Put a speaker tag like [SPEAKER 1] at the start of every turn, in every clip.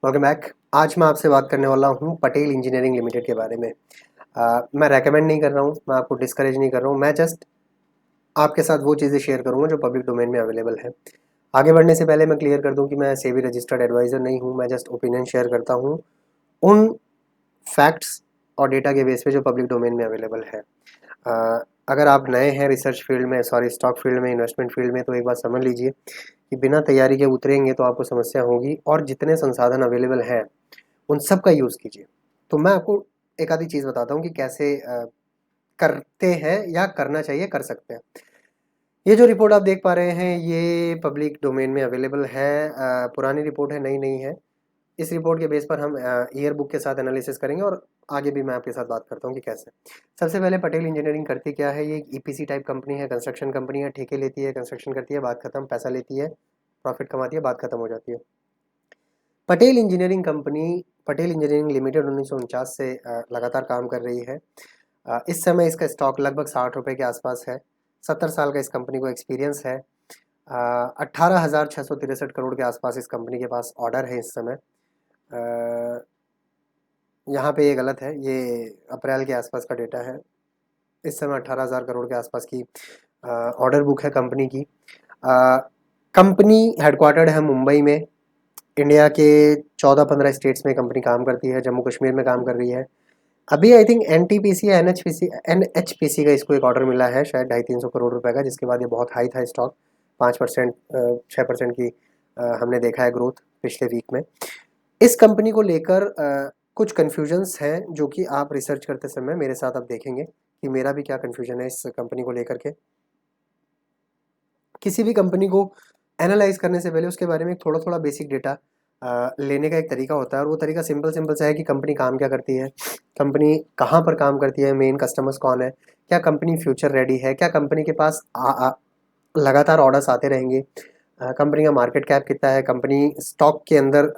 [SPEAKER 1] Welcome back. आज मैं आपसे बात करने वाला हूँ पटेल इंजीनियरिंग लिमिटेड के बारे में। मैं रेकमेंड नहीं कर रहा हूँ, मैं आपको डिस्करेज नहीं कर रहा हूँ, मैं जस्ट आपके साथ वो चीज़ें शेयर करूँगा जो पब्लिक डोमेन में अवेलेबल है। आगे बढ़ने से पहले मैं क्लियर कर दूँ कि मैं सेबी रजिस्टर्ड एडवाइज़र नहीं हूँ, मैं जस्ट ओपिनियन शेयर करता हूँ उन फैक्ट्स और डेटा के बेस पे जो पब्लिक डोमेन में अवेलेबल है। अगर आप नए हैं रिसर्च फील्ड में, सॉरी स्टॉक फील्ड में, इन्वेस्टमेंट फील्ड में, तो एक बात समझ लीजिए कि बिना तैयारी के उतरेंगे तो आपको समस्या होगी और जितने संसाधन अवेलेबल हैं उन सब का यूज़ कीजिए। तो मैं आपको एक आधी चीज़ बताता हूँ कि कैसे करते हैं या करना चाहिए, कर सकते हैं। ये जो रिपोर्ट आप देख पा रहे हैं ये पब्लिक डोमेन में अवेलेबल है। पुरानी रिपोर्ट है, नई नहीं है। इस रिपोर्ट के बेस पर हम ईयर बुक के साथ एनालिसिस करेंगे और आगे भी मैं आपके साथ बात करता हूँ कि कैसे। सबसे पहले पटेल इंजीनियरिंग करती क्या है। ये एक ईपीसी टाइप कंपनी है, कंस्ट्रक्शन कंपनी है, ठेके लेती है, कंस्ट्रक्शन करती है, बात खत्म, पैसा लेती है, प्रॉफिट कमाती है, बात खत्म हो जाती है। Patel engineering company, Patel engineering limited 1949 से लगातार काम कर रही है। इस समय इसका स्टॉक लगभग 60 रुपये के आसपास है। 70 साल का इस कंपनी को एक्सपीरियंस है। 18,663 करोड़ के आसपास इस कंपनी के पास ऑर्डर है इस समय। यहाँ पे ये गलत है, ये अप्रैल के आसपास का डेटा है। इस समय 18,000 करोड़ के आसपास की ऑर्डर बुक है कंपनी की। कंपनी हेडक्वार्टर्ड है मुंबई में। इंडिया के 14-15 स्टेट्स में कंपनी काम करती है, जम्मू कश्मीर में काम कर रही है। अभी आई थिंक एनटीपीसी या एनएचपीसी का इसको एक ऑर्डर मिला है, शायद 250-300 करोड़ रुपए का, जिसके बाद ये बहुत हाई था स्टॉक। 5% 6% की हमने देखा है ग्रोथ पिछले वीक में। इस कंपनी को लेकर कुछ कन्फ्यूजन्स हैं जो कि आप रिसर्च करते समय मेरे साथ आप देखेंगे कि मेरा भी क्या कन्फ्यूजन है इस कंपनी को लेकर के। किसी भी कंपनी को एनालाइज करने से पहले उसके बारे में थोड़ा थोड़ा बेसिक डेटा लेने का एक तरीका होता है और वो तरीका सिंपल सिंपल सा है कि कंपनी काम क्या करती है, कंपनी कहाँ पर काम करती है, मेन कस्टमर्स कौन है, क्या कंपनी फ्यूचर रेडी है, क्या कंपनी के पास लगातार ऑर्डर्स आते रहेंगे, कंपनी का मार्केट कैप कितना है, कंपनी स्टॉक के अंदर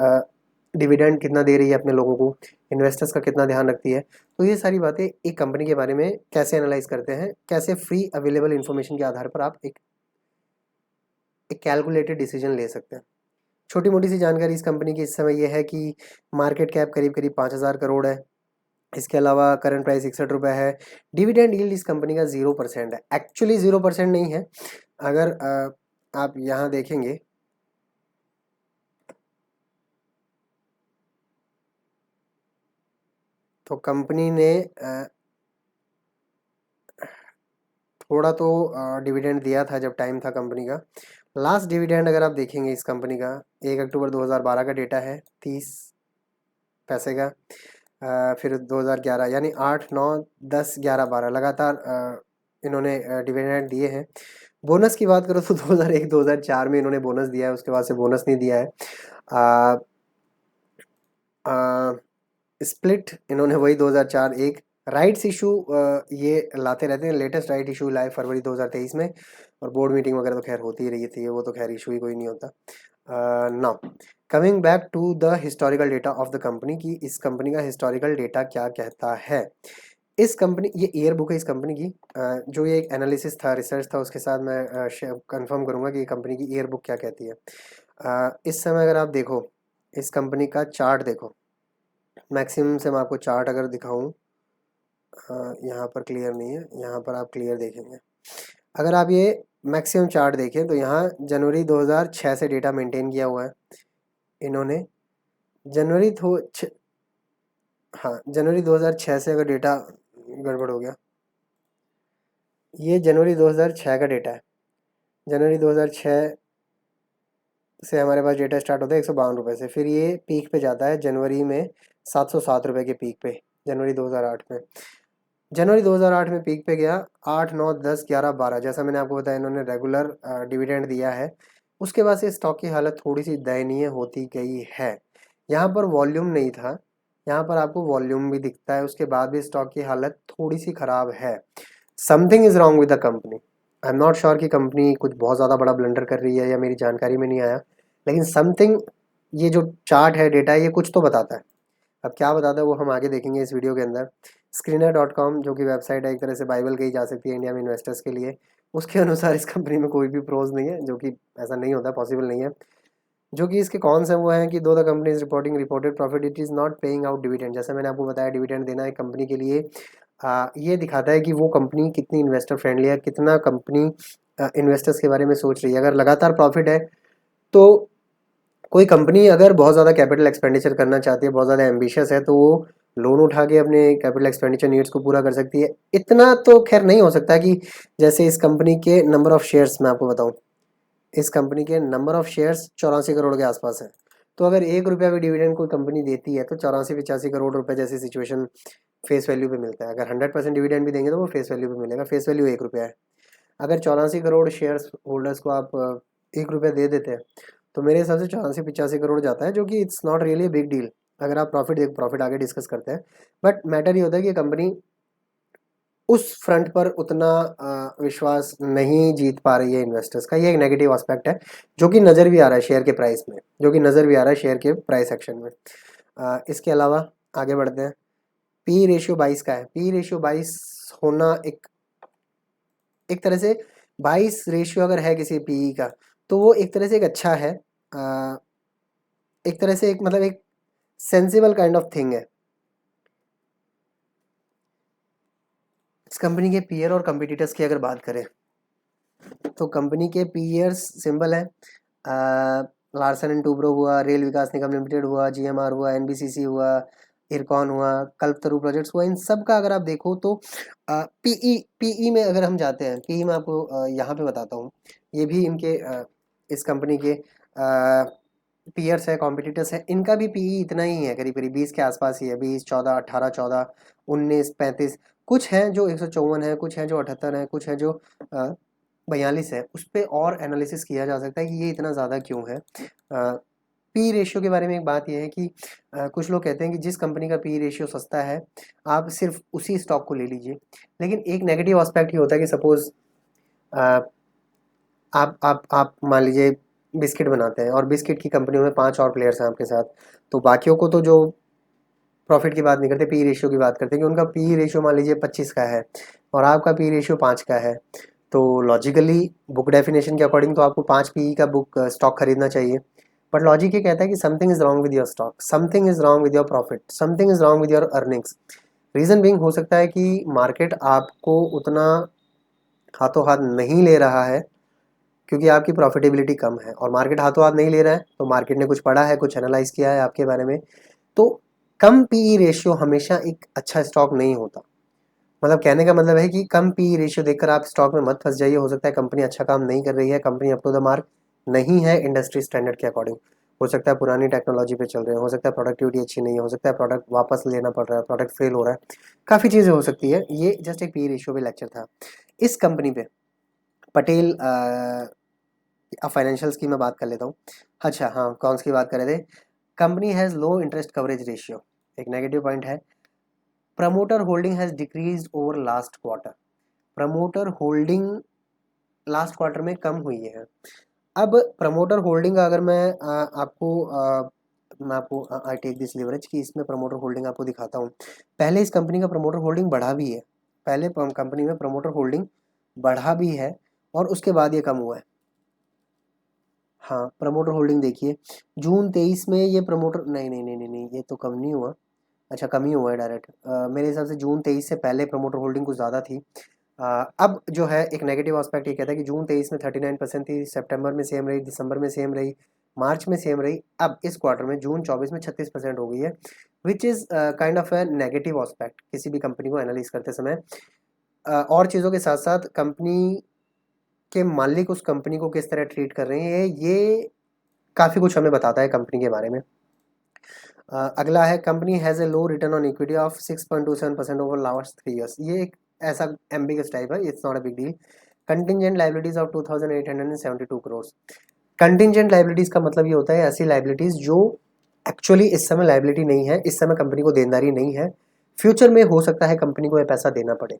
[SPEAKER 1] डिविडेंड कितना दे रही है अपने लोगों को, इन्वेस्टर्स का कितना ध्यान रखती है। तो ये सारी बातें एक कंपनी के बारे में कैसे एनालाइज करते हैं, कैसे फ्री अवेलेबल इन्फॉर्मेशन के आधार पर आप एक कैलकुलेटेड डिसीजन ले सकते हैं। छोटी मोटी सी जानकारी इस कंपनी की इस समय यह है कि मार्केट कैप करीब करीब 5,000 करोड़ है। इसके अलावा करंट प्राइस 61 रुपये है। डिविडेंड यील्ड इस कंपनी का 0% है। एक्चुअली 0% नहीं है। अगर आप यहाँ देखेंगे तो कंपनी ने थोड़ा तो डिविडेंड दिया था जब टाइम था कंपनी का। लास्ट डिविडेंड अगर आप देखेंगे इस कंपनी का 1 अक्टूबर 2012 का डेटा है, 30 पैसे का। फिर 2011 यानी 8 9 10 11 12 लगातार इन्होंने डिविडेंड दिए हैं। बोनस की बात करो तो 2001 2004 में इन्होंने बोनस दिया है, उसके बाद से बोनस नहीं दिया है। स्प्लिट इन्होंने वही 2004 एक राइट्स इशू ये लाते रहते हैं। लेटेस्ट राइट इशू लाए फरवरी 2023 में और बोर्ड मीटिंग वगैरह तो खैर होती ही रही थी, वो तो खैर इशू ही कोई नहीं होता। Now coming back to the historical data of the company की इस कंपनी का हिस्टोरिकल डेटा क्या कहता है। इस कंपनी, ये ईयर बुक है इस कंपनी की। जो ये एक एनालिसिस था, रिसर्च था, उसके साथ मैं कंफर्म करूंगा कि ये कंपनी की ईयर बुक क्या कहती है। इस समय अगर आप देखो इस कंपनी का चार्ट देखो, मैक्सिमम से मैं आपको चार्ट अगर दिखाऊं, यहाँ पर क्लियर नहीं है, यहाँ पर आप क्लियर देखेंगे। अगर आप ये मैक्सिमम चार्ट देखें तो यहाँ जनवरी 2006 से डेटा मेंटेन किया हुआ है इन्होंने। जनवरी हाँ, जनवरी 2006 से अगर डेटा गड़बड़ हो गया, ये जनवरी 2006 का डेटा है। जनवरी 2006 से हमारे पास डेटा स्टार्ट होता है 152 रुपये से, फिर ये पीक पे जाता है जनवरी में 707 रुपये के पीक पे, जनवरी 2008 में। जनवरी 2008 में पीक पे गया, 8 9 10 11 12, जैसा मैंने आपको बताया इन्होंने रेगुलर डिविडेंड दिया है। उसके बाद से स्टॉक की हालत थोड़ी सी दयनीय होती गई है। यहाँ पर वॉल्यूम नहीं था, यहाँ पर आपको वॉल्यूम भी दिखता है, उसके बाद भी स्टॉक की हालत थोड़ी सी ख़राब है। Something is wrong with the company. I am not sure कि कंपनी कुछ बहुत ज़्यादा बड़ा ब्लंडर कर रही है या मेरी जानकारी में नहीं आया, लेकिन समथिंग, ये जो चार्ट है, डेटा है, ये कुछ तो बताता है। अब क्या बताता है वो हम आगे देखेंगे इस वीडियो के अंदर। स्क्रीनर.com जो कि वेबसाइट है, एक तरह से बाइबल कही जा सकती है इंडिया में इन्वेस्टर्स के लिए, उसके अनुसार इस कंपनी में कोई भी प्रोज नहीं है, जो कि ऐसा नहीं होता, पॉसिबल नहीं है। जो कि इसके कौन से वो हैं कि दो the company is reporting reported profit it is not paying out dividend. जैसे मैंने आपको बताया डिविडेंड देना है कंपनी के लिए, ये दिखाता है कि वो कंपनी कितनी इन्वेस्टर फ्रेंडली है, कितना कंपनी इन्वेस्टर्स के बारे में सोच रही है। अगर लगातार प्रॉफिट है तो कोई कंपनी अगर बहुत ज़्यादा कैपिटल एक्सपेंडिचर करना चाहती है, बहुत ज़्यादा एम्बिशियस है, तो वो लोन उठा के अपने कैपिटल एक्सपेंडिचर नीड्स को पूरा कर सकती है। इतना तो खैर नहीं हो सकता कि जैसे इस कंपनी के नंबर ऑफ शेयर्स मैं आपको बताऊं, इस कंपनी के नंबर ऑफ शेयर्स 84 करोड़ के आसपास है। तो अगर 1 रुपया भी डिविडेंड कोई कंपनी देती है तो 84-85 करोड़ रुपए जैसी सिचुएशन फेस वैल्यू पे मिलता है। अगर 100% डिविडेंड भी देंगे तो वो फेस वैल्यू पे मिलेगा, फेस वैल्यू 1 रुपया है। अगर 84 करोड़ शेयर्स होल्डर्स को आप 1 रुपया दे देते हैं तो मेरे हिसाब से 84-85 करोड़ जाता है, जो कि it's not really big deal. अगर आप प्रॉफिट आगे डिस्कस करते हैं, बट मैटर ये होता है कि कंपनी उस फ्रंट पर उतना विश्वास नहीं जीत पा रही है इन्वेस्टर्स का। ये एक नेगेटिव एस्पेक्ट है जो कि नज़र भी आ रहा है शेयर के प्राइस में, जो कि नज़र भी आ रहा है शेयर के प्राइस एक्शन में। इसके अलावा आगे बढ़ते हैं। पी रेशियो 22 का है। पी रेशियो 22 होना एक तरह से 22 रेशियो अगर है किसी पीई का तो वो एक तरह से एक अच्छा है, एक तरह से एक मतलब एक सेंसिबल काइंड ऑफ थिंग है। इस कंपनी के पीयर और कंपिटिटर्स की अगर बात करें तो कंपनी के पीयर्स सिंबल है लार्सन एंड टूब्रो हुआ, रेल विकास निगम लिमिटेड हुआ, जीएमआर हुआ, एनबीसीसी हुआ, इरकॉन हुआ, कल्पतरू प्रोजेक्ट्स हुआ। इन सब का अगर आप देखो तो पीई में अगर हम जाते हैं, पीई में आपको यहाँ पे बताता हूँ। ये भी इनके इस कंपनी के पीयर्स है, कॉम्पिटिटर्स है, इनका भी पीई इतना ही है, करीब करीब 20 के आसपास ही है। 20, 14, 18, 14, 19, 35। कुछ हैं जो 154 है, कुछ हैं जो 78 है, कुछ हैं जो 42 है। उस पर और एनालिसिस किया जा सकता है कि ये इतना ज़्यादा क्यों है। पी रेशियो के बारे में एक बात यह है कि कुछ लोग कहते हैं कि जिस कंपनी का पी रेशियो सस्ता है आप सिर्फ उसी स्टॉक को ले लीजिए। लेकिन एक नेगेटिव एस्पेक्ट ये होता है कि सपोज आप मान लीजिए बिस्किट बनाते हैं और बिस्किट की कंपनियों में 5 और प्लेयर्स हैं आपके साथ, तो बाकियों को तो जो प्रॉफिट की बात नहीं करते, पी रेशियो की बात करते हैं कि उनका पी रेशियो मान लीजिए 25 का है और आपका पी रेशियो 5 का है। तो लॉजिकली बुक डेफिनेशन के अकॉर्डिंग तो आपको 5 पी का बुक स्टॉक खरीदना चाहिए। बट लॉजिक ये कहता है कि something is wrong with your stock, something is wrong with your profit, something is wrong with your earnings. Reason Bing हो सकता है कि मार्केट आपको उतना हाथों हाथ नहीं ले रहा है क्योंकि आपकी प्रॉफिटेबिलिटी कम है, और मार्केट हाथों हाथ नहीं ले रहा है तो मार्केट ने कुछ पढ़ा है, कुछ एनालाइज किया है आपके बारे में। तो कम पीई रेशियो हमेशा एक अच्छा स्टॉक नहीं होता। मतलब कहने का मतलब है कि कम पीई रेशियो देखकर आप स्टॉक में मत फंस जाइए। हो सकता है कंपनी अच्छा काम नहीं कर रही है, company up to the mark नहीं है इंडस्ट्री स्टैंडर्ड के अकॉर्डिंग। हो सकता है पुरानी टेक्नोलॉजी पे चल रहे हैं, हो सकता है प्रोडक्टिविटी अच्छी नहीं है, हो सकता है प्रोडक्ट वापस लेना पड़ रहा है, प्रोडक्ट फेल हो रहा है, काफ़ी चीज़ें हो सकती है। ये जस्ट एक पी रेशियो पे लेक्चर था। इस कंपनी पे पटेल फाइनेंशियल्स की मैं बात कर लेता हूँ। अच्छा हाँ, कौन सी बात कर रहे थे। Company has low interest coverage ratio, एक नेगेटिव पॉइंट है। Promoter holding has decrease over last quarter. Promoter holding last quarter में कम हुई है। अब प्रमोटर होल्डिंग का अगर मैं आपको आई टेक दिस लिवरेज कि इसमें प्रमोटर होल्डिंग आपको दिखाता हूँ। पहले इस कंपनी का प्रमोटर होल्डिंग बढ़ा भी है, पहले कंपनी में प्रमोटर होल्डिंग बढ़ा भी है और उसके बाद ये कम हुआ है। हाँ, प्रमोटर होल्डिंग देखिए जून 23 में ये प्रमोटर नहीं, ये तो कम नहीं हुआ। अच्छा, कम ही हुआ है डायरेक्ट। मेरे हिसाब से जून 23 से पहले प्रमोटर होल्डिंग कुछ ज़्यादा थी। अब जो है एक नेगेटिव एस्पेक्ट ये कहता है कि जून 23 में 39% थी, सितंबर में सेम रही, दिसंबर में सेम रही, मार्च में सेम रही, अब इस क्वार्टर में जून 24 में 36% हो गई है, which is kind of A negative aspect किसी भी कंपनी को एनालाइज करते समय। और चीज़ों के साथ साथ कंपनी के मालिक उस कंपनी को किस तरह ट्रीट कर रहे हैं, ये काफ़ी कुछ हमें बताता है कंपनी के बारे में। अगला है company has a low return on equity of 6.27% over last 3 years. ये एक ऐसा एम्बिगस टाइप है, it's not a big deal. Contingent liabilities of 2872 crore. Contingent liabilities का मतलब ये होता है ऐसी लाइबिलिटीज जो एक्चुअली इस समय लाइबिलिटी नहीं है, इस समय कंपनी को देनदारी नहीं है, फ्यूचर में हो सकता है कंपनी को ये पैसा देना पड़े।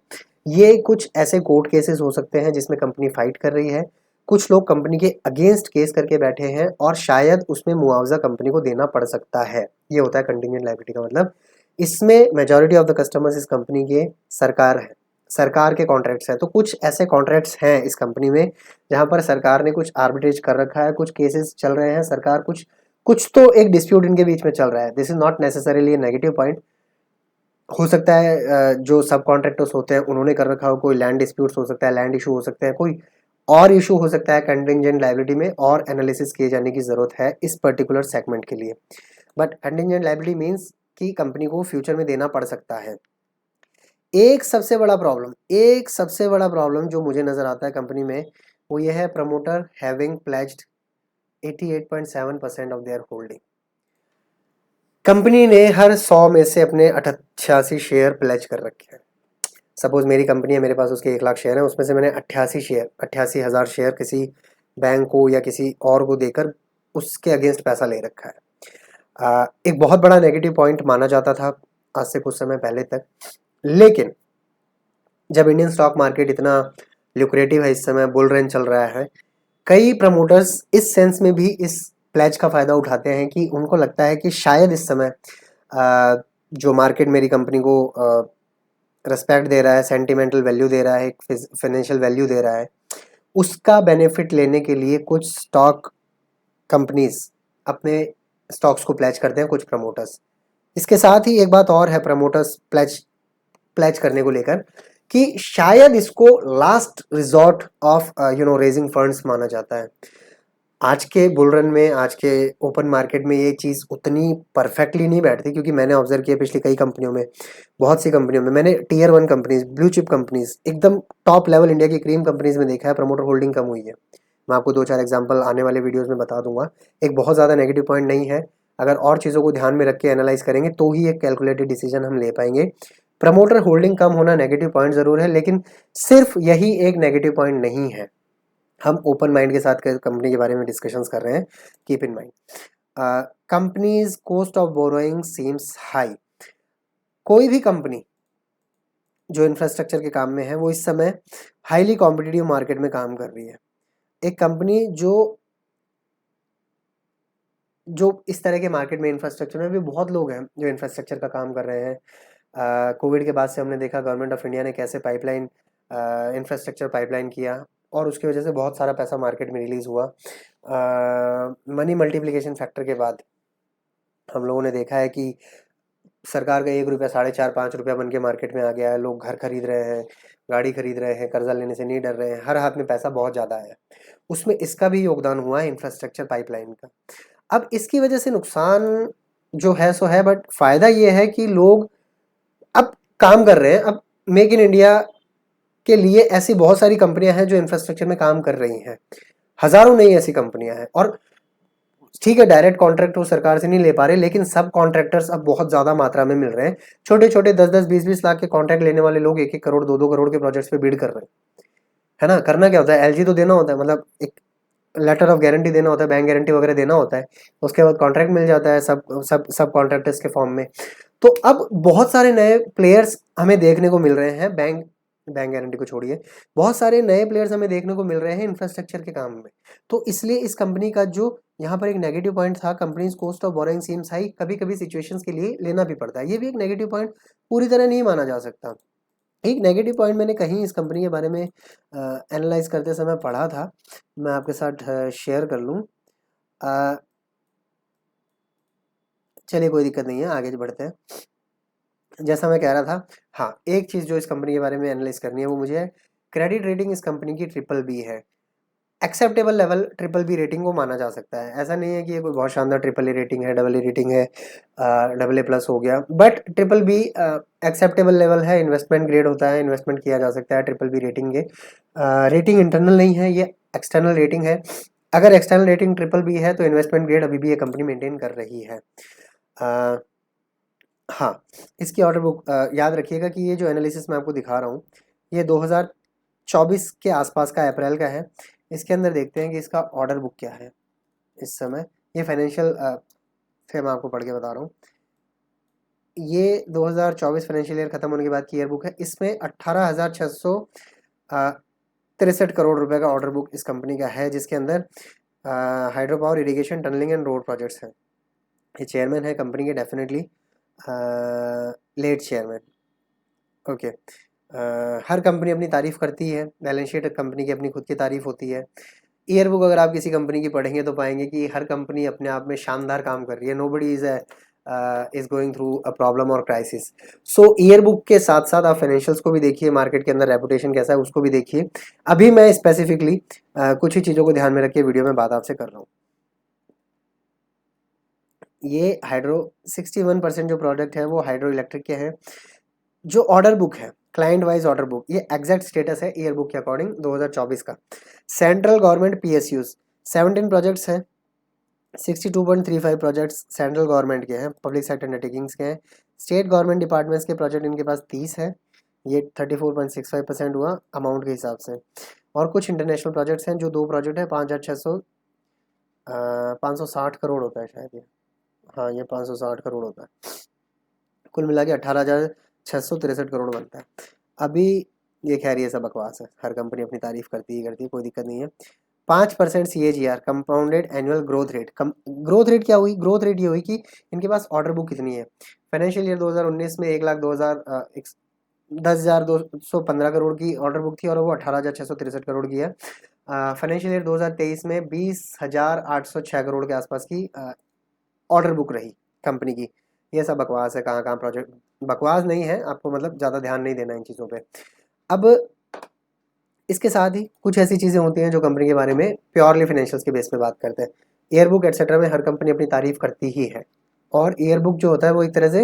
[SPEAKER 1] ये कुछ ऐसे कोर्ट केसेस हो सकते हैं जिसमें कंपनी फाइट कर रही है, कुछ लोग कंपनी के अगेंस्ट केस करके बैठे हैं और शायद उसमें मुआवजा कंपनी को देना पड़ सकता है। ये होता है कंटिंजेंट लायबिलिटी का मतलब। इसमें मेजॉरिटी ऑफ द कस्टमर्स इस कंपनी के सरकार है, सरकार के कॉन्ट्रैक्ट्स हैं। तो कुछ ऐसे कॉन्ट्रैक्ट्स हैं इस कंपनी में जहाँ पर सरकार ने कुछ आर्बिट्रेज कर रखा है, कुछ केसेस चल रहे हैं, सरकार कुछ कुछ तो एक डिस्प्यूट इनके बीच में चल रहा है। This is not necessarily A negative point. हो सकता है जो सब कॉन्ट्रैक्टर्स होते हैं उन्होंने कर रखा हो, कोई लैंड डिस्प्यूट्स हो सकता है, लैंड इशू हो सकता है, कोई और इशू हो सकता है कंटिंजेंट लायबिलिटी में, और एनालिसिस किए जाने की ज़रूरत है इस पर्टिकुलर सेगमेंट के लिए। बट कंटिंजेंट लायबिलिटी मीन्स कि कंपनी को फ्यूचर में देना पड़ सकता है। एक सबसे बड़ा प्रॉब्लम जो मुझे नज़र आता है कंपनी में, वो ये है promoter having pledged 88.7% of their holding. Company ने हर 100 में से अपने 88 शेयर प्लेज कर रखे हैं। सपोज मेरी कंपनी है, मेरे पास उसके 1 लाख शेयर हैं, उसमें से मैंने 88,000 शेयर किसी बैंक को या किसी और को देकर उसके अगेंस्ट पैसा ले रखा है। एक बहुत बड़ा नेगेटिव पॉइंट माना जाता था आज से कुछ समय पहले तक, लेकिन जब इंडियन स्टॉक मार्केट इतना ल्यूक्रेटिव है, इस समय बुल रन चल रहा है, कई प्रमोटर्स इस सेंस में भी इस प्लेज का फ़ायदा उठाते हैं कि उनको लगता है कि शायद इस समय जो मार्केट मेरी कंपनी को रिस्पेक्ट दे रहा है, सेंटिमेंटल वैल्यू दे रहा है, फाइनेंशियल वैल्यू दे रहा है, उसका बेनिफिट लेने के लिए कुछ स्टॉक कंपनीज अपने स्टॉक्स को प्लेज करते हैं, कुछ प्रमोटर्स। इसके साथ ही एक बात और है प्रमोटर्स प्लेज करने को लेकर कि शायद इसको last resort of raising funds माना जाता है। आज के बुल रन में, आज के ओपन मार्केट में ये चीज़ उतनी परफेक्टली नहीं बैठती, क्योंकि मैंने ऑब्जर्व किया पिछली कई कंपनियों में, बहुत सी कंपनियों में मैंने tier 1 companies, blue chip companies, एकदम टॉप लेवल इंडिया की क्रीम कंपनीज में देखा है प्रमोटर होल्डिंग कम हुई है। मैं आपको 2-4 एग्जांपल आने वाले वीडियोस में बता दूंगा। एक बहुत ज़्यादा नेगेटिव पॉइंट नहीं है, अगर और चीज़ों को ध्यान में रख के एनालाइज करेंगे तो ही एक कैलकुलेटेड डिसीजन हम ले पाएंगे। प्रमोटर होल्डिंग कम होना नेगेटिव पॉइंट ज़रूर है, लेकिन सिर्फ यही एक नेगेटिव पॉइंट नहीं है। हम ओपन माइंड के साथ कंपनी के बारे में डिस्कशंस कर रहे हैं। Keep in mind companies cost of borrowing seems high. कोई भी कंपनी जो इंफ्रास्ट्रक्चर के काम में है वो इस समय हाईली कॉम्पिटिटिव मार्केट में काम कर रही है। एक कंपनी जो इस तरह के मार्केट में इंफ्रास्ट्रक्चर में, भी बहुत लोग हैं जो इंफ्रास्ट्रक्चर का काम कर रहे हैं। कोविड के बाद से हमने देखा गवर्नमेंट ऑफ इंडिया ने कैसे पाइपलाइन इंफ्रास्ट्रक्चर पाइपलाइन किया, और उसकी वजह से बहुत सारा पैसा मार्केट में रिलीज़ हुआ। मनी मल्टीप्लिकेशन फैक्टर के बाद हम लोगों ने देखा है कि सरकार का 1 रुपया 4.5-5 रुपया बन के मार्केट में आ गया है। लोग घर खरीद रहे हैं, गाड़ी खरीद रहे हैं, कर्जा लेने से नहीं डर रहे हैं, हर हाथ में पैसा बहुत ज़्यादा है। उसमें इसका भी योगदान हुआ है, इंफ्रास्ट्रक्चर पाइपलाइन का। अब इसकी वजह से नुकसान जो है सो है, बट फ़ायदा ये है कि लोग अब काम कर रहे हैं। अब मेक इन इंडिया के लिए ऐसी बहुत सारी कंपनियां हैं जो इंफ्रास्ट्रक्चर में काम कर रही हैं, हज़ारों नई ऐसी कंपनियां हैं। और ठीक है, डायरेक्ट कॉन्ट्रैक्ट वो सरकार से नहीं ले पा रहे, लेकिन सब कॉन्ट्रैक्टर्स अब बहुत ज़्यादा मात्रा में मिल रहे हैं। छोटे छोटे 10-10, 20-20 लाख के कॉन्ट्रैक्ट लेने वाले लोग 1-1 करोड़, 2-2 करोड़ के प्रोजेक्ट्स पे बिड कर रहे हैं, है ना। करना क्या होता है, एलजी तो देना होता है, मतलब एक लेटर ऑफ गारंटी देना होता है, बैंक गारंटी वगैरह देना होता है, उसके बाद कॉन्ट्रैक्ट मिल जाता है सब कॉन्ट्रैक्टर्स के फॉर्म में। तो अब बहुत सारे नए प्लेयर्स हमें देखने को मिल रहे हैं, बैंक गारंटी को छोड़िए, बहुत सारे नए प्लेयर्स हमें देखने को मिल रहे हैं इंफ्रास्ट्रक्चर के काम में। तो इसलिए इस कंपनी का जो यहाँ पर एक नेगेटिव पॉइंट था, companies cost of borrowing seems high, कभी कभी सिचुएशंस के लिए लेना भी पड़ता है। ये भी एक नेगेटिव पॉइंट पूरी तरह नहीं माना जा सकता। एक नेगेटिव पॉइंट मैंने कहीं इस कंपनी के बारे में एनालाइज करते समय पढ़ा था, मैं आपके साथ शेयर कर लूँ। चलिए कोई दिक्कत नहीं है, आगे बढ़ते हैं। जैसा मैं कह रहा था, हाँ, एक चीज़ जो इस कंपनी के बारे में एनालाइज करनी है वो मुझे है, क्रेडिट रेटिंग इस कंपनी की BBB है। एक्सेप्टेबल लेवल BBB रेटिंग को माना जा सकता है। ऐसा नहीं है कि ये कोई बहुत शानदार AAA रेटिंग है, AA रेटिंग है, AA+ हो गया, बट BBB एक्सेप्टेबल लेवल है, इन्वेस्टमेंट ग्रेड होता है, इन्वेस्टमेंट किया जा सकता है BBB रेटिंग के। रेटिंग इंटरनल नहीं है, ये एक्सटर्नल रेटिंग है। अगर एक्सटर्नल रेटिंग BBB है तो इन्वेस्टमेंट ग्रेड अभी भी ये कंपनी मेंटेन कर रही है। हाँ, इसकी ऑर्डर बुक याद रखिएगा कि ये जो एनालिसिस मैं आपको दिखा रहा हूँ, ये 2024 के आसपास का, अप्रैल का है। इसके अंदर देखते हैं कि इसका ऑर्डर बुक क्या है इस समय। ये फाइनेंशियल से मैं आपको पढ़ के बता रहा हूँ। ये 2024 फाइनेंशियल ईयर खत्म होने के बाद की ईयर बुक है। इसमें 18,663 करोड़ रुपए का ऑर्डर बुक इस कंपनी का है, जिसके अंदर hydro power, irrigation, tunnelling and road projects हैं। ये चेयरमैन है कंपनी के, डेफिनेटली लेट चेयरमैन, ओके। हर कंपनी अपनी तारीफ़ करती है, बैलेंस शीट कंपनी की अपनी खुद की तारीफ़ होती है। ईयर बुक अगर आप किसी कंपनी की पढ़ेंगे तो पाएंगे कि हर कंपनी अपने आप में शानदार काम कर रही है। Nobody is going through a problem और क्राइसिस। सो ईयर बुक के साथ साथ आप फाइनेंशियल्स को भी देखिए, मार्केट के अंदर रेपुटेशन कैसा है उसको भी देखिए। अभी मैं स्पेसिफिकली कुछ ही चीज़ों को ध्यान में रख के वीडियो में बात आपसे कर रहा हूँ। ये हाइड्रो 61% जो प्रोडक्ट है वो हाइड्रो इलेक्ट्रिक के हैं। जो ऑर्डर बुक है, क्लाइंट वाइज ऑर्डर बुक, ये एग्जैक्ट स्टेटस है ईयर बुक के अकॉर्डिंग 2024 का। सेंट्रल गवर्नमेंट PSUs 17 प्रोजेक्ट्स हैं। 62.35 प्रोजेक्ट्स सेंट्रल गवर्नमेंट के हैं, पब्लिक सेक्टर अंडरटेकिंग्स के हैं। स्टेट गवर्नमेंट डिपार्टमेंट्स के प्रोजेक्ट इनके पास 30 है। ये 34.65% हुआ अमाउंट के हिसाब से। और कुछ इंटरनेशनल प्रोजेक्ट्स हैं, जो 2 प्रोजेक्ट हैं, 560 करोड़ होता है शायद ये। हाँ, ये 560 करोड़ होता है। कुल मिला के 18,663 करोड़ बनता है। अभी ये खैर ये सब बकवास है, हर कंपनी अपनी तारीफ करती है, कोई दिक्कत नहीं है। 5% CAGR compounded annual growth rate. Growth rate क्या हुई? ग्रोथ रेट ये हुई कि इनके पास ऑर्डर बुक कितनी है। फाइनेंशियल ईयर 2019 में 10,215 करोड़ की ऑर्डर बुक थी और वो 18,663 करोड़ की है। फाइनेंशियल ईयर 2023 में 20,806 करोड़ के आसपास की ऑर्डर बुक रही कंपनी की। ये सब बकवास है, कहाँ कहाँ प्रोजेक्ट बकवास नहीं है, आपको मतलब ज़्यादा ध्यान नहीं देना इन चीज़ों पे। अब इसके साथ ही कुछ ऐसी चीज़ें होती हैं जो कंपनी के बारे में प्योरली फाइनेंशियल्स के बेस पे बात करते हैं। ईयर बुक एटसेट्रा में हर कंपनी अपनी तारीफ करती ही है, और ईयर बुक जो होता है वो एक तरह से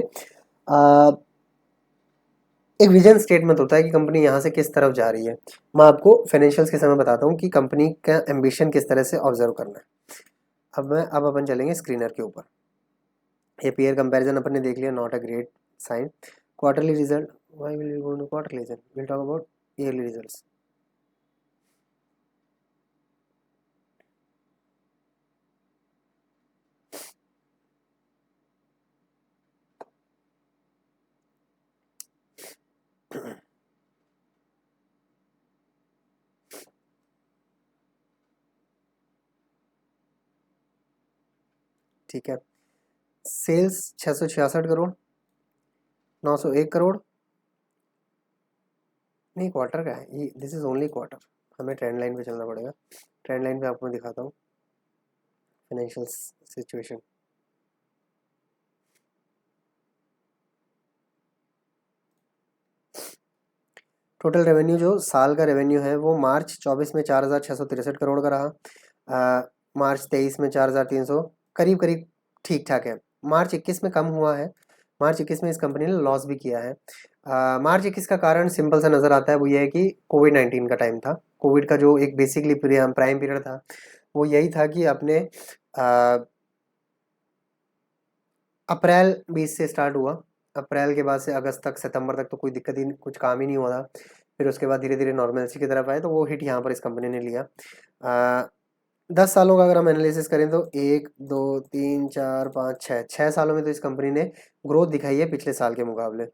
[SPEAKER 1] एक विजन स्टेटमेंट होता है कि कंपनी यहाँ से किस तरफ जा रही है। मैं आपको फाइनेंशियल्स के समय बताता हूँ कि कंपनी का एम्बिशन किस तरह से ऑब्जर्व करना है। अब अपन चलेंगे स्क्रीनर के ऊपर। ये पेयर कंपैरिजन अपन ने देख लिया, not a great sign. Quarterly result, why will we go to quarterly result, will talk about yearly results. ठीक है, सेल्स 666 करोड़, 901 करोड़। नहीं, क्वार्टर का है ये, दिस इज ओनली क्वार्टर। हमें ट्रेंड लाइन पे चलना पड़ेगा। ट्रेंड लाइन पे आपको मैं दिखाता हूँ फाइनेंशियल सिचुएशन। टोटल रेवेन्यू जो साल का रेवेन्यू है वो मार्च 24 में 4,663 करोड़ का रहा। मार्च 23 में 4,300, करीब करीब ठीक ठाक है। मार्च 21 में कम हुआ है। मार्च 21 में इस कंपनी ने लॉस भी किया है। मार्च 21 का कारण सिंपल सा नज़र आता है, वो ये है कि कोविड-19 का टाइम था। कोविड का जो एक बेसिकली प्राइम पीरियड था वो यही था कि अपने अप्रैल 20 से स्टार्ट हुआ। अप्रैल के बाद से अगस्त तक, सितंबर तक तो कोई दिक्कत ही कुछ काम ही नहीं हुआ था। फिर उसके बाद धीरे धीरे नॉर्मलसी की तरफ आए, तो वो हिट यहाँ पर इस कंपनी ने लिया। 10 सालों का अगर हम एनालिसिस करें तो 1 2 3 4 5 6 सालों में तो इस कंपनी ने ग्रोथ दिखाई है पिछले साल के मुकाबले।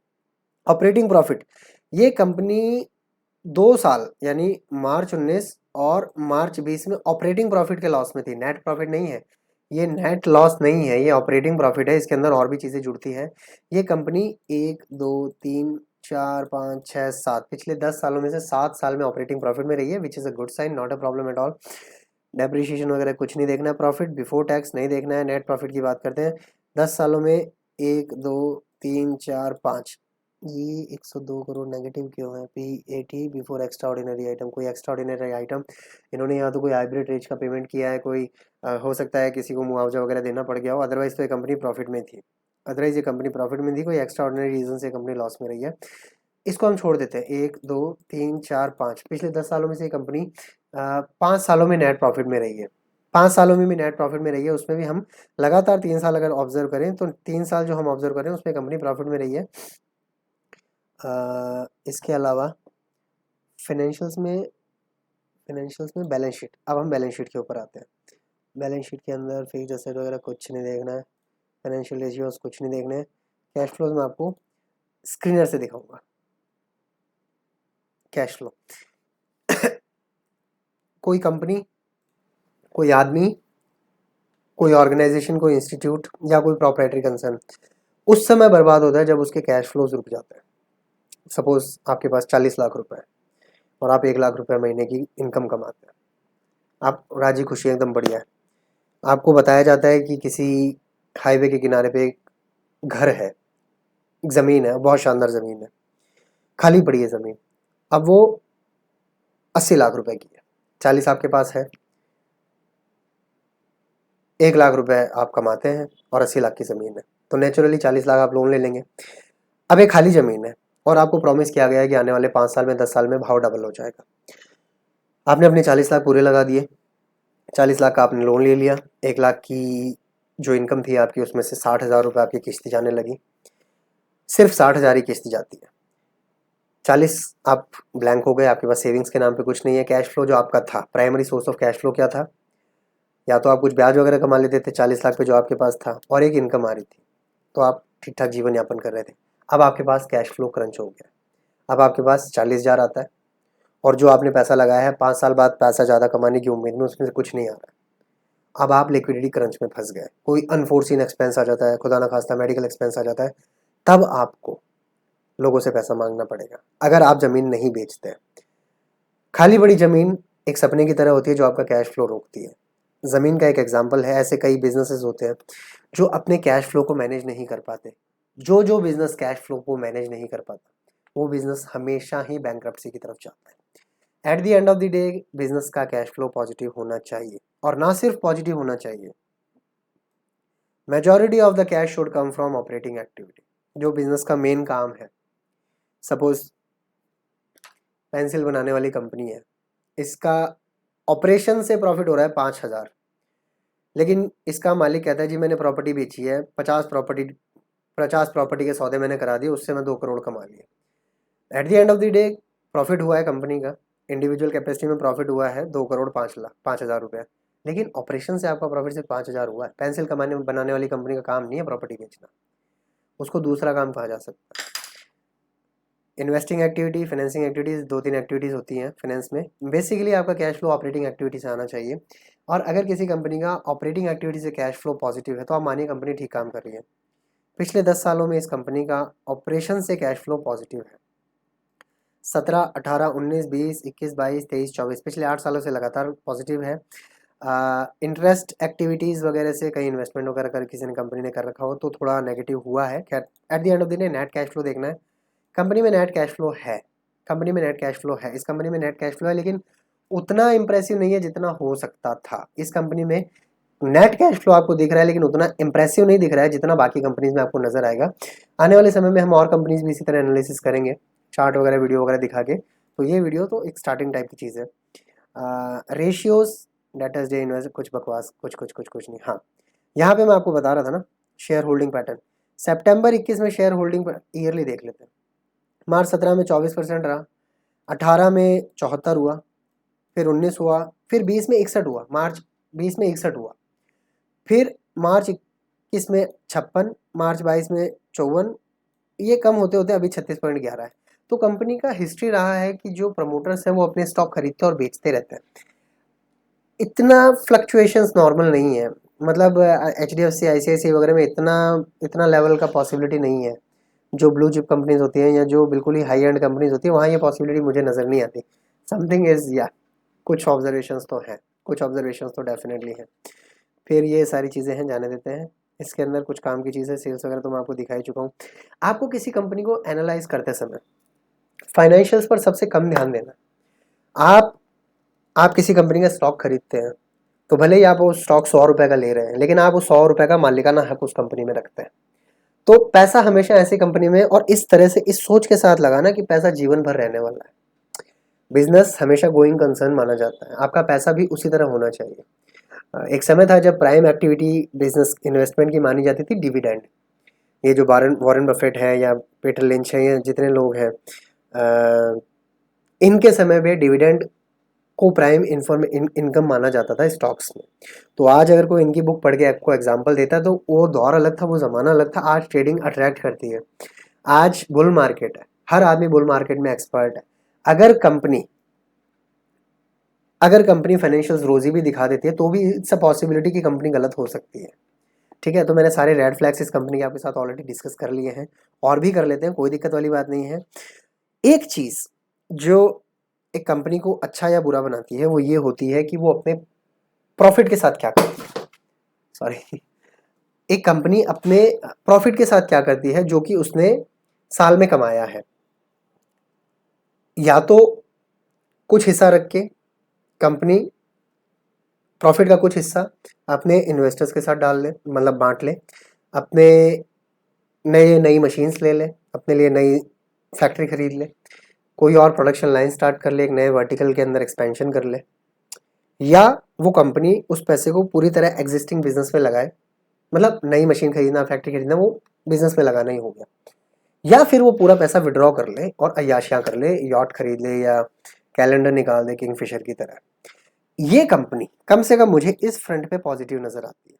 [SPEAKER 1] ऑपरेटिंग प्रॉफिट, ये कंपनी 2 साल यानी मार्च 19 और मार्च 20 में ऑपरेटिंग प्रॉफिट के लॉस में थी, नेट प्रॉफिट नहीं है ये, नेट लॉस नहीं है ये, ऑपरेटिंग प्रॉफिट है। इसके अंदर और भी चीज़ें जुड़ती हैं। ये कंपनी 1 2 3 4 5 6 7 पिछले 10 सालों में से 7 साल में ऑपरेटिंग प्रॉफिट में रही है, which is a good sign, not a problem at all. Depreciation वगैरह कुछ नहीं देखना है, प्रॉफिट बिफोर टैक्स नहीं देखना है, नेट प्रॉफिट की बात करते हैं। 10 सालों में 1 2 3 4 5, ये 102 करोड़ नेगेटिव क्यों है? PAT before extra ordinary item, कोई एक्स्ट्रा ऑर्डिनरी आइटम इन्होंने यहाँ तो कोई हाइब्रिड रेज का पेमेंट किया है, कोई हो सकता है किसी को मुआवजा वगैरह देना पड़ गया हो, अदरवाइज तो ये कंपनी प्रॉफिट में थी। अदरवाइज ये कंपनी प्रॉफिट में थी, कोई एक्स्ट्रा ऑर्डिनरी रीजन से कंपनी लॉस में रही है। इसको हम छोड़ देते हैं। 1 2 3 4 5 पिछले 10 सालों में से ये कंपनी 5 सालों में नेट प्रॉफिट में रही है। 5 सालों में भी नेट प्रॉफिट में रही है, उसमें भी हम लगातार 3 साल अगर ऑब्जर्व करें तो 3 साल जो हम ऑब्जर्व करें उसमें कंपनी प्रॉफिट में रही है। इसके अलावा फाइनेंशियल्स में बैलेंस शीट। अब हम बैलेंस शीट के ऊपर आते हैं। बैलेंस शीट के अंदर फिक्स्ड एसेट वगैरह कुछ नहीं देखना है, फाइनेंशियल रेशियोज कुछ नहीं देखने हैं। कैश फ्लोज में आपको स्क्रीनर से दिखाऊंगा। कैश फ्लो कोई कंपनी, कोई आदमी, कोई ऑर्गेनाइजेशन, कोई इंस्टीट्यूट या कोई प्रोप्राइटरी कंसर्न उस समय बर्बाद होता है जब उसके कैश फ्लोज रुक जाते हैं। सपोज़ आपके पास 40 लाख रुपए है और आप 1 लाख रुपए महीने की इनकम कमाते हैं, आप राज़ी खुशी एकदम बढ़िया है। आपको बताया जाता है कि किसी हाईवे के किनारे पे एक घर है, ज़मीन है, बहुत शानदार ज़मीन है, खाली पड़ी है ज़मीन। अब वो 80 लाख रुपए की है, 40 आपके पास है, 1 लाख रुपए आप कमाते हैं और 80 लाख की ज़मीन है, तो नेचुरली 40 लाख आप लोन ले लेंगे। अब एक खाली ज़मीन है और आपको प्रॉमिस किया गया है कि आने वाले 5 साल में 10 साल में भाव डबल हो जाएगा। आपने अपने 40 लाख पूरे लगा दिए, 40 लाख का आपने लोन ले लिया, 1 लाख की जो इनकम थी आपकी उसमें से 60,000 रुपये आपकी किश्त जाने लगी, सिर्फ 60,000 ही किश्त जाती है। 40 आप ब्लैंक हो गए, आपके पास सेविंग्स के नाम पे कुछ नहीं है। कैश फ्लो जो आपका था, primary source of cash flow क्या था? या तो आप कुछ ब्याज वगैरह कमा लेते थे 40 लाख पे जो आपके पास था, और एक इनकम आ रही थी, तो आप ठीक ठाक जीवन यापन कर रहे थे। अब आपके पास कैश फ्लो क्रंच हो गया, अब आपके पास 40,000 आता है और जो आपने पैसा लगाया है 5 साल बाद पैसा ज़्यादा कमाने की उम्मीद में उसमें से कुछ नहीं आ रहा है। अब आप लिक्विडिटी क्रंच में फंस गए, कोई अनफोर्सीन एक्सपेंस आ जाता है, खुदा ना खास्ता मेडिकल एक्सपेंस आ जाता है, तब आपको लोगों से पैसा मांगना पड़ेगा अगर आप ज़मीन नहीं बेचते हैं। खाली पड़ी ज़मीन एक सपने की तरह होती है जो आपका कैश फ्लो रोकती है। ज़मीन का एक एग्जांपल है, ऐसे कई बिजनेसेस होते हैं जो अपने कैश फ्लो को मैनेज नहीं कर पाते। जो बिजनेस कैश फ्लो को मैनेज नहीं कर पाता वो बिजनेस हमेशा ही बैंक्रप्सी की तरफ जाता है। At the end of the day business का कैश फ्लो पॉजिटिव होना चाहिए, और ना सिर्फ पॉजिटिव होना चाहिए, majority of the cash should come from operating activity. जो बिजनेस का मेन काम है, सपोज पेंसिल बनाने वाली कंपनी है, इसका ऑपरेशन से प्रॉफिट हो रहा है 5,000, लेकिन इसका मालिक कहता है जी मैंने प्रॉपर्टी बेची है, 50 प्रॉपर्टी के सौदे मैंने करा दिए, उससे मैं 2 करोड़ कमा लिए। At the end of the day profit हुआ है कंपनी का, इंडिविजुअल कैपेसिटी में प्रॉफिट हुआ है 2 करोड़ 5,00,000 रुपया, लेकिन ऑपरेशन से आपका प्रॉफिट सिर्फ 5,000 हुआ है। पेंसिल बनाने वाली कंपनी का काम नहीं है प्रॉपर्टी बेचना, उसको दूसरा काम कहा जा सकता है। Investing activity, financing activities, 2-3 activities होती हैं फाइनेंस में। बेसिकली आपका कैश फ्लो ऑपरेटिंग एक्टिविटी से आना चाहिए, और अगर किसी कंपनी का ऑपरेटिंग एक्टिविटी से कैश फ्लो पॉजिटिव है तो आप मानिए कंपनी ठीक काम कर रही है। पिछले 10 सालों में इस कंपनी का ऑपरेशन से कैश फ्लो पॉजिटिव है। 17, 18, 19, 20, 21, 22, 23, 24 पिछले 8 सालों से लगातार पॉजिटिव है। इंटरेस्ट एक्टिविटीज़ वगैरह से कहीं इन्वेस्टमेंट वगैरह कर किसी ने कंपनी ने कर रखा हो तो थोड़ा नेगेटिव हुआ है। खैर at the end of the day net cash flow देखना है। कंपनी में नेट कैश फ्लो है, कंपनी में नेट कैश फ्लो है, इस कंपनी में नेट कैश फ्लो है, लेकिन उतना इंप्रेसिव नहीं है जितना हो सकता था। इस कंपनी में नेट कैश फ्लो आपको दिख रहा है लेकिन उतना इंप्रेसिव नहीं दिख रहा है जितना बाकी कंपनीज में आपको नजर आएगा। आने वाले समय में हम और कंपनीज भी इसी तरह एनालिसिस करेंगे, चार्ट वगैरह वीडियो वगैरह दिखा के। तो ये वीडियो तो एक स्टार्टिंग टाइप की चीज़ है। रेशियोज डेटर्स डे इन्वेस्ट कुछ बकवास, कुछ नहीं। हाँ, यहाँ पे मैं आपको बता रहा था ना शेयर होल्डिंग पैटर्न। सितंबर 21 में शेयर होल्डिंग ईयरली देख लेते हैं। मार्च 17 में 24% रहा, 18 में 74 हुआ, फिर 19 हुआ, फिर 20 में 61 हुआ, मार्च 20 में 61 हुआ, फिर मार्च 21 में 56, मार्च 22 में 54, ये कम होते होते अभी 36.11 है। तो कंपनी का हिस्ट्री रहा है कि जो प्रमोटर्स हैं वो अपने स्टॉक खरीदते और बेचते रहते हैं। इतना फ्लक्चुएशंस नॉर्मल नहीं है, मतलब HDFC ICICI वगैरह में इतना लेवल का पॉसिबिलिटी नहीं है। जो ब्लू चिप कंपनीज होती हैं या जो बिल्कुल ही हाई एंड कंपनीज होती है वहाँ ये पॉसिबिलिटी मुझे नज़र नहीं आती। समथिंग इज़ या कुछ ऑब्जर्वेशंस तो हैं, कुछ ऑब्जर्वेशंस तो डेफिनेटली हैं। फिर ये सारी चीज़ें हैं, जाने देते हैं। इसके अंदर कुछ काम की चीज़ें सेल्स वगैरह तो मैं आपको दिखा ही चुका हूँ। आपको किसी कंपनी को एनालाइज करते समय फाइनेंशियल्स पर सबसे कम ध्यान देना। आप किसी कंपनी का स्टॉक खरीदते हैं तो भले ही आप वो स्टॉक 100 रुपये का ले रहे हैं, लेकिन आप उस 100 रुपये का मालिकाना हक उस कंपनी में रखते हैं। तो पैसा हमेशा ऐसी कंपनी में और इस तरह से इस सोच के साथ लगाना कि पैसा जीवन भर रहने वाला है। बिजनेस हमेशा गोइंग कंसर्न माना जाता है, आपका पैसा भी उसी तरह होना चाहिए। एक समय था जब प्राइम एक्टिविटी बिजनेस इन्वेस्टमेंट की मानी जाती थी डिविडेंड। ये जो वॉरेन बफेट है या पीटर लिंच है, ये जितने लोग हैं इनके समय में डिविडेंड को प्राइम इनकम माना जाता था स्टॉक्स में। तो आज अगर कोई इनकी बुक पढ़ के आपको एग्जांपल देता है तो वो दौर अलग था, वो ज़माना अलग था। आज ट्रेडिंग अट्रैक्ट करती है, आज बुल मार्केट है, हर आदमी बुल मार्केट में एक्सपर्ट है। अगर कंपनी फाइनेंशियल्स रोजी भी दिखा देती है तो भी इट्स अ पॉसिबिलिटी कि कंपनी गलत हो सकती है। ठीक है, तो मैंने सारे रेड फ्लैग्स इस कंपनी के आपके साथ ऑलरेडी डिस्कस कर लिए हैं, और भी कर लेते हैं, कोई दिक्कत वाली बात नहीं है। एक चीज़ जो एक कंपनी को अच्छा या बुरा बनाती है वो ये होती है कि वो अपने प्रॉफिट के साथ क्या करती है। सॉरी, एक कंपनी अपने प्रॉफिट के साथ क्या करती है जो कि उसने साल में कमाया है, या तो कुछ हिस्सा रख के कंपनी प्रॉफिट का कुछ हिस्सा अपने इन्वेस्टर्स के साथ डाल ले, मतलब बांट ले, अपने नई मशीन्स ले ले, अपने लिए नई फैक्ट्री खरीद ले, कोई और प्रोडक्शन लाइन स्टार्ट कर ले, एक नए वर्टिकल के अंदर एक्सपेंशन कर ले, या वो कंपनी उस पैसे को पूरी तरह एग्जिस्टिंग बिजनेस में लगाए, मतलब नई मशीन खरीदना, फैक्ट्री खरीदना, वो बिजनेस में लगाना ही हो गया, या फिर वो पूरा पैसा विड्रॉ कर ले और अय्याशियां कर ले, यॉट खरीद ले या कैलेंडर निकाल दे किंगफिशर की तरह। ये कंपनी कम से कम मुझे इस फ्रंट पे पॉजिटिव नजर आती है।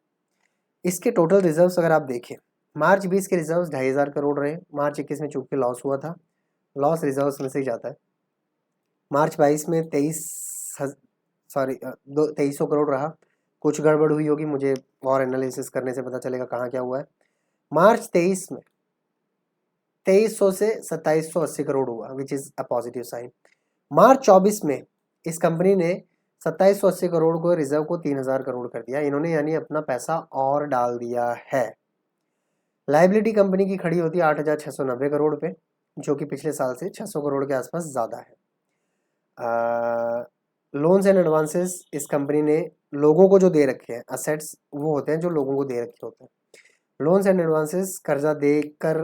[SPEAKER 1] इसके टोटल रिजर्व्स अगर आप देखें, मार्च 20 के रिजर्व्स 2,500 करोड़ रहे, मार्च 21 में चूंकि लॉस हुआ था, लॉस रिजर्व्स में से ही जाता है। मार्च 22 में 2300 करोड़ रहा, कुछ गड़बड़ हुई होगी, मुझे और एनालिसिस करने से पता चलेगा कहाँ क्या हुआ है। मार्च 23 में 2300 से 2780 करोड़ हुआ, which is a positive sign. March 24 में इस कंपनी ने 2780 करोड़ को रिजर्व को 3000 करोड़ कर दिया इन्होंने, यानी अपना पैसा और डाल दिया है। लाइबिलिटी कंपनी की खड़ी होती है 8690 करोड़ पे, जो कि पिछले साल से 600 करोड़ के आसपास ज़्यादा है। लोन्स एंड एडवांसेस इस कंपनी ने लोगों को जो दे रखे हैं, असेट्स वो होते हैं जो लोगों को दे रखे होते हैं। लोन्स एंड एडवांसेस कर्जा देकर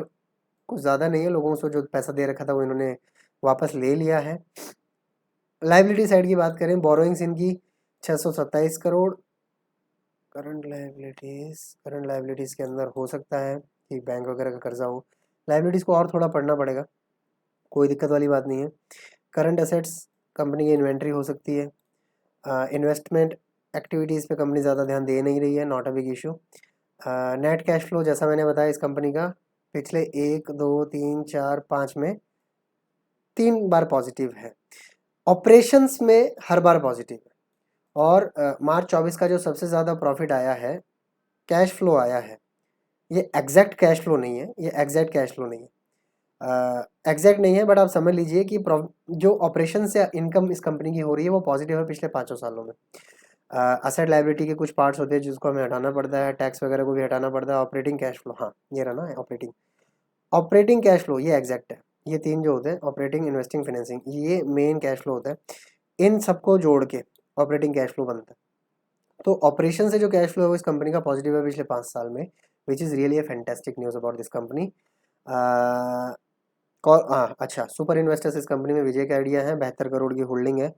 [SPEAKER 1] कुछ ज़्यादा नहीं है, लोगों से जो पैसा दे रखा था वो इन्होंने वापस ले लिया है। लाइबिलिटी साइड की बात करें, बोरोइंग्स इनकी 627 करोड़। करंट लाइबिलिटीज़ के अंदर हो सकता है कि बैंक वगैरह का कर्जा हो, लाइबिलिटीज़ को और थोड़ा पढ़ना पड़ेगा, कोई दिक्कत वाली बात नहीं है। करंट एसेट्स कंपनी की इन्वेंट्री हो सकती है। इन्वेस्टमेंट एक्टिविटीज़ पे कंपनी ज़्यादा ध्यान दे नहीं रही है, not a big issue. Net cash flow जैसा मैंने बताया इस कंपनी का पिछले 1 2 3 4 5 में 3 बार पॉजिटिव है, ऑपरेशंस में हर बार पॉजिटिव है। और मार्च 24 का जो सबसे ज़्यादा प्रॉफिट आया है, कैश फ्लो आया है, ये एग्जैक्ट कैश फ्लो नहीं है, ये एग्जैक्ट कैश फ्लो नहीं है, एग्जैक्ट नहीं है, बट आप समझ लीजिए कि जो ऑपरेशन से इनकम इस कंपनी की हो रही है वो पॉजिटिव है पिछले 5 सालों में। असेट लाइबिलिटी के कुछ पार्ट्स होते हैं जिसको हमें हटाना पड़ता है, टैक्स वगैरह को भी हटाना पड़ता है। ऑपरेटिंग कैश फ्लो, हाँ ये रहा ना ऑपरेटिंग कैश फ्लो, ये एग्जैक्ट है। ये 3 जो होते हैं, ऑपरेटिंग, इन्वेस्टिंग, फाइनेंसिंग, ये मेन कैश फ्लो होता है। इन सबको जोड़ के ऑपरेटिंग कैश फ्लो बनता है। तो ऑपरेशन से जो कैश फ्लो है वो इस कंपनी का पॉजिटिव है पिछले 5 साल में, which is really a fantastic news about this company. अच्छा, सुपर इन्वेस्टर्स इस कंपनी में विजय के आइडिया है, 72 करोड़ की होल्डिंग है।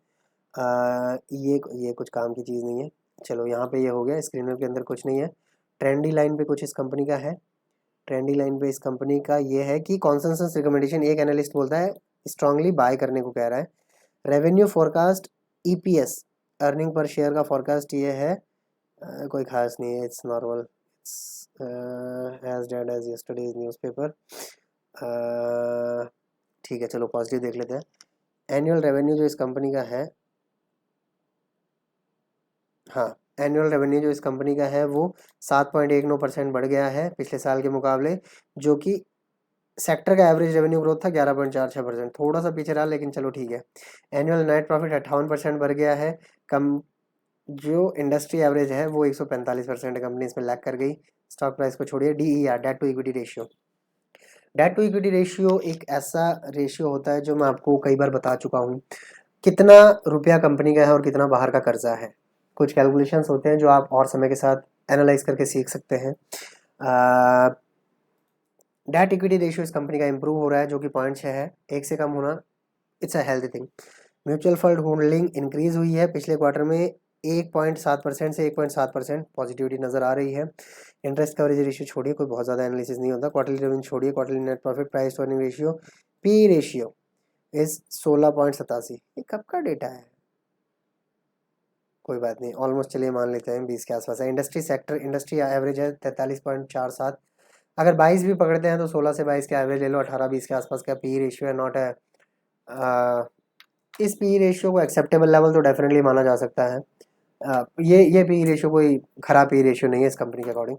[SPEAKER 1] ये कुछ काम की चीज़ नहीं है। चलो यहाँ पे ये हो गया, स्क्रीनर के अंदर कुछ नहीं है। ट्रेंडी लाइन पे कुछ इस कंपनी का है, ट्रेंडी लाइन पे इस कंपनी का ये है कि कॉन्सेंसस रिकमेंडेशन, एक एनालिस्ट बोलता है स्ट्रांगली बाय करने को कह रहा है। Revenue forecast, EPS, earning per share का फोरकास्ट ये है, कोई खास नहीं है, it's normal, it's as dead as yesterday's newspaper. ठीक है, चलो पॉजिटिव देख लेते हैं। एनुअल रेवेन्यू जो इस कंपनी का है, हाँ एनुअल रेवेन्यू जो इस कंपनी का है वो 7.19% बढ़ गया है पिछले साल के मुकाबले, जो कि सेक्टर का एवरेज रेवेन्यू ग्रोथ था 11.46%, थोड़ा सा पीछे रहा लेकिन चलो ठीक है। एनुअल नेट प्रॉफिट 58% बढ़ गया है, कम जो इंडस्ट्री एवरेज है वो 145% कंपनी इसमें लैग कर गई। स्टॉक प्राइस को छोड़िए। DER, debt to equity ratio, debt to equity ratio एक ऐसा रेशियो होता है जो मैं आपको कई बार बता चुका हूँ, कितना रुपया कंपनी का है और कितना बाहर का कर्जा है। कुछ कैलकुलेशंस होते हैं जो आप और समय के साथ एनालाइज करके सीख सकते हैं। डेट इक्विटी रेशियो इस कंपनी का इंप्रूव हो रहा है, जो कि 0.6 है, 1 से कम होना it's a healthy thing. Mutual fund holding increase हुई है पिछले क्वार्टर में 1.7% से 1.7% पॉजिटिविटी नजर आ रही है। इंटरेस्ट कवरेज रेशियो छोड़िए, कोई बहुत ज़्यादा एनालिसिस नहीं होता। क्वार्टरली रेवेन्यू छोड़िए, quarterly net profit, price to earning ratio, P ratio is 16.87, ये कब का डेटा है, कोई बात नहीं, ऑलमोस्ट चलिए मान लेते हैं 20 के आसपास है। इंडस्ट्री सेक्टर, इंडस्ट्री एवरेज है 43.47, अगर 22 भी पकड़ते हैं तो 16 से 22 का एवरेज ले लो, 18-20 के आसपास का पी रेशियो है, नॉट है। इस पी रेशियो को एक्सेप्टेबल लेवल तो डेफिनेटली माना जा सकता है। ये पी रेशियो कोई ख़राब पी रेशियो नहीं है इस कंपनी के अकॉर्डिंग।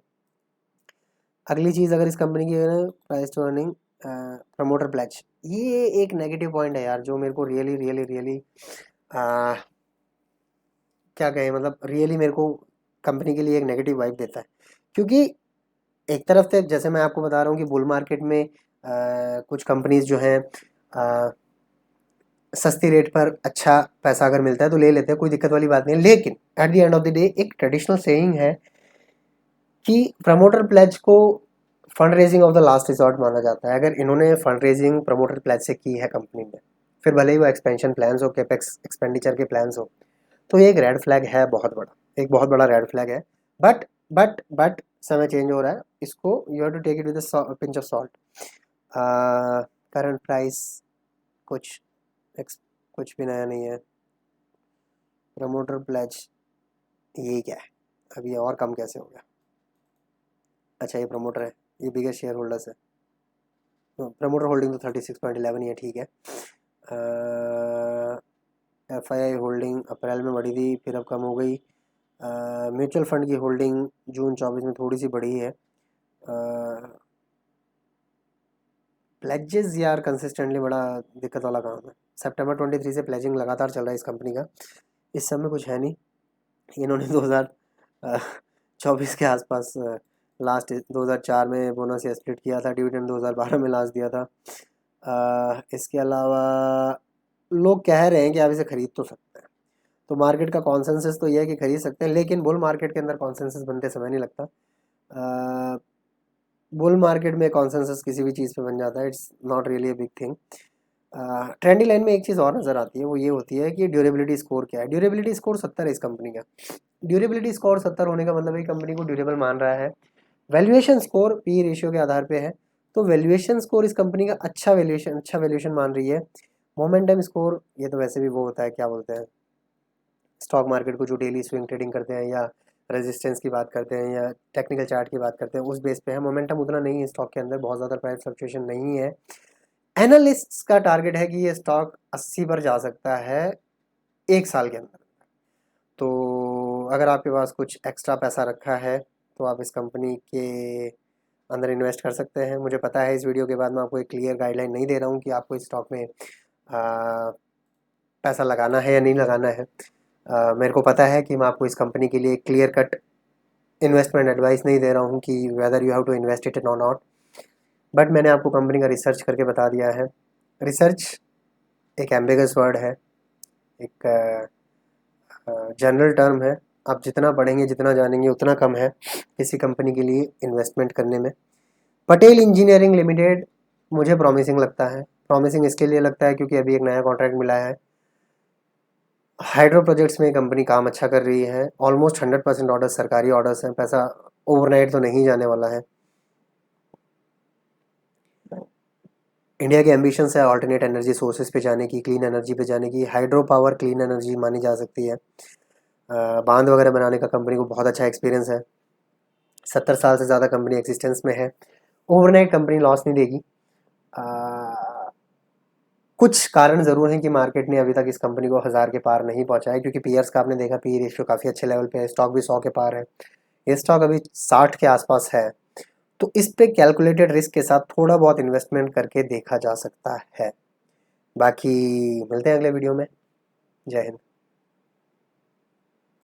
[SPEAKER 1] अगली चीज़ अगर इस कंपनी की है, price to earning promoter pledge, ये एक नेगेटिव पॉइंट है यार, जो मेरे को रियली रियली रियली क्या कहें, मतलब रियली मेरे को कंपनी के लिए एक नेगेटिव वाइब देता है। क्योंकि एक तरफ से जैसे मैं आपको बता रहा हूँ कि बुल मार्केट में कुछ कंपनीज जो हैं सस्ती रेट पर अच्छा पैसा अगर मिलता है तो ले लेते हैं, कोई दिक्कत वाली बात नहीं है। लेकिन at the end of the day एक ट्रेडिशनल सेइंग है कि प्रमोटर प्लेज को fund raising of the last resort माना जाता है। अगर इन्होंने फंड रेजिंग प्रमोटर प्लेज से की है कंपनी में, फिर भले ही वो एक्सपेंशन प्लान्स हो, कैपेक्स एक्सपेंडिचर के प्लान्स हो, तो ये एक रेड फ्लैग है, बहुत बड़ा, एक बहुत बड़ा रेड फ्लैग है। बट समय चेंज हो रहा है, इसको you have to take it with pinch of salt. Current price कुछ कुछ भी नया नहीं है। प्रमोटर प्लेज ये क्या है, अब ये और कम कैसे हो गया? अच्छा ये प्रमोटर है, ये बिगेस्ट शेयर होल्डर्स है। प्रमोटर होल्डिंग तो 36.11 ही है, ठीक है। FII होल्डिंग अप्रैल में बढ़ी थी, फिर अब कम हो गई। म्यूचुअल फंड की होल्डिंग जून 24 में थोड़ी सी बढ़ी है। प्लेजेस यार कंसिस्टेंटली बड़ा दिक्कत वाला काम है। सितंबर 23 से प्लेजिंग लगातार चल रहा है इस कंपनी का, इस समय कुछ है नहीं। इन्होंने 2024 के आसपास लास्ट 2004 में बोनस या स्प्लिट किया था, डिविडेंड 2012 में लास्ट दिया था। इसके अलावा लोग कह रहे हैं कि आप इसे खरीद तो सकते हैं, तो मार्केट का कॉन्सेंसस तो ये है कि खरीद सकते हैं, लेकिन बुल मार्केट के अंदर कॉन्सेंसस बनते समय नहीं लगता। बुल मार्केट में कॉन्सेंसस किसी भी चीज़ पे बन जाता है, it's not really a big thing. Trendy line में एक चीज़ और नज़र आती है, वो ये होती है कि ड्यूरेबिलिटी स्कोर क्या है। ड्यूरेबिलिटी स्कोर 70 है इस कंपनी का। ड्यूरेबिलिटी स्कोर 70 होने का मतलब है कंपनी को ड्यूरेबल मान रहा है। वैल्यूएशन स्कोर पी रेशियो के आधार पे है, तो वैल्यूएशन स्कोर इस कंपनी का अच्छा वैल्यूएशन मान रही है। मोमेंटम स्कोर ये तो वैसे भी वो होता है, क्या बोलते हैं, स्टॉक मार्केट को जो डेली स्विंग ट्रेडिंग करते हैं या रेजिस्टेंस की बात करते हैं या टेक्निकल चार्ट की बात करते हैं, उस बेस पे है। मोमेंटम उतना नहीं है स्टॉक के अंदर, बहुत ज़्यादा प्राइस फ्लक्चुएशन नहीं है। एनालिस्ट्स का टारगेट है कि ये स्टॉक 80 पर जा सकता है 1 साल के अंदर। तो अगर आपके पास कुछ एक्स्ट्रा पैसा रखा है तो आप इस कंपनी के अंदर इन्वेस्ट कर सकते हैं। मुझे पता है इस वीडियो के बाद मैं आपको एक क्लियर गाइडलाइन नहीं दे रहा हूँ कि आपको इस स्टॉक में पैसा लगाना है या नहीं लगाना है। मेरे को पता है कि मैं आपको इस कंपनी के लिए क्लियर कट इन्वेस्टमेंट एडवाइस नहीं दे रहा हूँ कि whether you have to invest it और नॉट, बट मैंने आपको कंपनी का रिसर्च करके बता दिया है। रिसर्च एक एम्बिगस वर्ड है, एक जनरल टर्म है। आप जितना पढ़ेंगे जितना जानेंगे उतना कम है किसी कंपनी के लिए इन्वेस्टमेंट करने में। पटेल इंजीनियरिंग लिमिटेड मुझे प्रॉमिसिंग लगता है। प्रॉमिसिंग इसके लिए लगता है क्योंकि अभी एक नया कॉन्ट्रैक्ट मिला है, हाइड्रो प्रोजेक्ट्स में कंपनी काम अच्छा कर रही है। ऑलमोस्ट 100% ऑर्डर्स सरकारी ऑर्डर्स हैं, पैसा ओवरनाइट तो नहीं जाने वाला है। इंडिया के एम्बिशंस है ऑल्टरनेट एनर्जी सोर्सेज पे जाने की, क्लीन एनर्जी पे जाने की। हाइड्रो पावर क्लीन एनर्जी मानी जा सकती है। बांध वगैरह बनाने का कंपनी को बहुत अच्छा एक्सपीरियंस है। 70 साल से ज़्यादा कंपनी एक्सिस्टेंस में है। ओवरनाइट कंपनी लॉस नहीं देगी। कुछ कारण ज़रूर हैं कि मार्केट ने अभी तक इस कंपनी को 1000 के पार नहीं पहुंचाया, क्योंकि पीयर्स का आपने देखा पी रेशियो काफ़ी अच्छे लेवल पे है, स्टॉक भी 100 के पार है, ये स्टॉक अभी 60 के आसपास है। तो इस पे कैलकुलेटेड रिस्क के साथ थोड़ा बहुत इन्वेस्टमेंट करके देखा जा सकता है। बाकी मिलते हैं अगले वीडियो में। जय हिंद।